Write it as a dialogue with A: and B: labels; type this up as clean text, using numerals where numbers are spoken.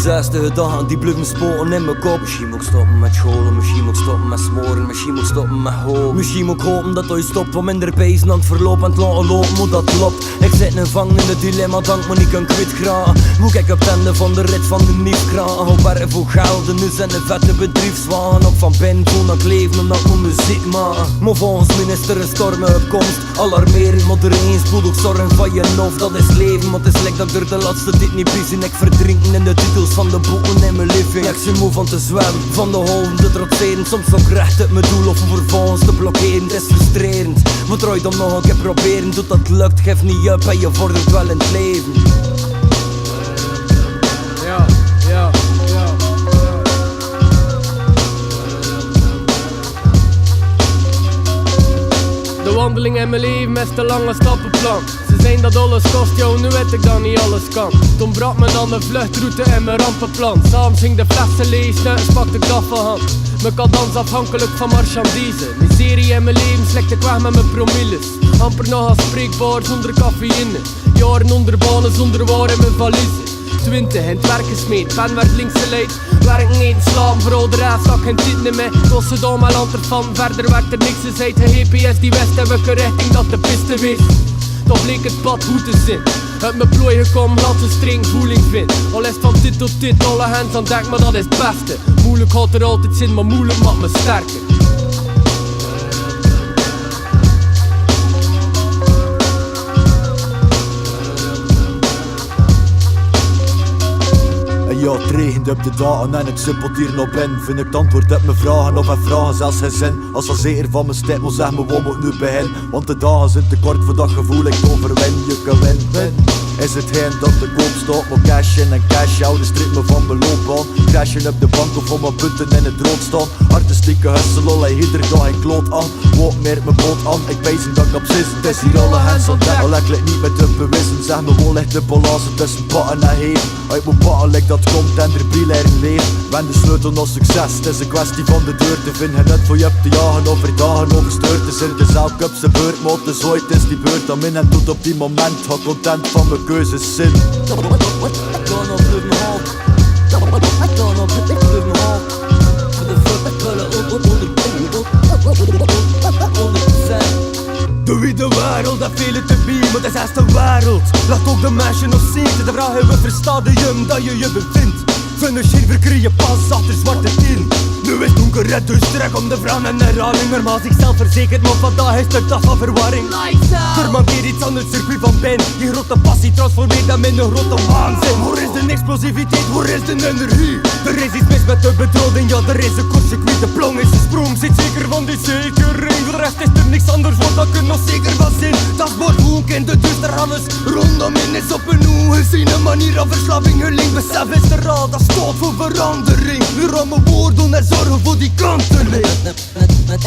A: 60 dagen die blijven spoten in mijn kop. Misschien moet ik stoppen met scholen, misschien moet ik stoppen met smoren, misschien moet ik stoppen met hoop. Misschien moet ik hopen dat hij stopt, wat minder pezen aan het verloop en het laten lopen, moet dat klopt. Ik zit nu vang in het dilemma, dank me niet kan kwijtgragen. Moet ik op tenden van de rit van de nieuwkragen. Op werk voor geld en nu zijn de vette bedrijfswagen. Op van ben toen ik leven omdat ik moet muziek maken. Maar volgens minister is stormen op komst. Alarmerend, maar er eens spoedig zorgen van je nof. Dat is leven, maar het is lekker dat ik er de laatste tijd niet bij en ik verdrinken in de titels van de boeken in mijn living. Ik zie moe van te zwemmen, van de holen te trotseren. Soms ook recht uit mijn doel of om vervolgens te blokkeren. Het is frustrerend, maar trouw dan nog een keer proberen. Doet dat lukt, geef niet op en je vordert wel in het leven.
B: Ja. De wandeling in mijn leven is te lange stappenplan. Ze zijn dat alles kost, jou, nu weet ik dat niet alles kan. Toen brak me dan de vluchtroute en mijn rampenplan. Samen ging de flessen leeg, nuis pakte ik dat van hand. Mijn cadans afhankelijk van marchandise. Miserie in mijn leven slekt ik weg met mijn promilles. Amper nog aanspreekbaar zonder cafeïne. Jaren onder banen zonder waar in mijn valise. 20 in het werk gesmeed, pen werd links geleid. Werken niet slapen, vooral de rest had geen tijd meer. Kosten dan mijn land ervan, verder werd er niks gezegd. De GPS die wist en welke richting dat de piste wist. Toch bleek het pad goed te zijn. Uit mijn plooi gekomen, laat een streng voeling vind. Al is van dit tot dit, alle hands aan dek, maar dat is het beste. Moeilijk had er altijd zin, maar moeilijk maakt me sterker.
C: Ja, het regent op de dagen en ik simpelt hier nog ben. Vind ik het antwoord op mijn vragen of mijn vragen zelfs geen zin. Als al zeker van mijn stijl, zeg me wat moet nu beginnen. Want de dagen zijn te kort voor dat gevoel ik overwin. Je kan win. Is het heen dat de koop staat, maar cash in en cash out. De strip me van mijn loopbaan. Crashen op de bank of om mijn punten in het rood staan. Artistieke hustle, al ieder dag een kloot aan. Wat meer mijn boot aan, ik wijs dat ik op zit. Het is hier alle hands on deck, al ik lijk niet met te bewissen. Zeg me wel ligt de balans tussen patten en heen. Uit mijn patten lijkt dat komt en erbij leren leven. Ben de sleutel naar succes, het is een kwestie van de deur te vinden. Net voor je op te jagen, overdagen, overstuurd. Het is er dus elk op zijn beurt, maar het is ooit is die beurt aan min. En tot op die moment, ga content van mijn keuzes zin.
A: Doe wie de wereld, dat veel te bieden, maar dat is de wereld. Laat ook de mensen nog zien, de vragen we verstaan dat je je bevindt. Financieel verkrijg je pas achter zwarte tien. Nu is donker en duister, om de vrouw en herhaling. Maar als ik zelf verzekerd, maar vandaag is de dag van verwarring. Er mankeert iets aan het circuit van pijn. Die grote passie transformeert hem in een grote waanzin. Waar is de explosiviteit, waar is de energie? Er is iets mis met de bedroding, ja er is een kort circuit. De plong is gesprong, zit zeker van die zekering. Voor de rest is er niks anders, want dat kun nog zeker van zijn. Dat is boek in de duister, alles rondom in is op een ongezien manier van verslaving. Gelinkt besef is er al, dat staat voor verandering. Nu aan mijn woorden en zorgen voor die kanteling. Blijf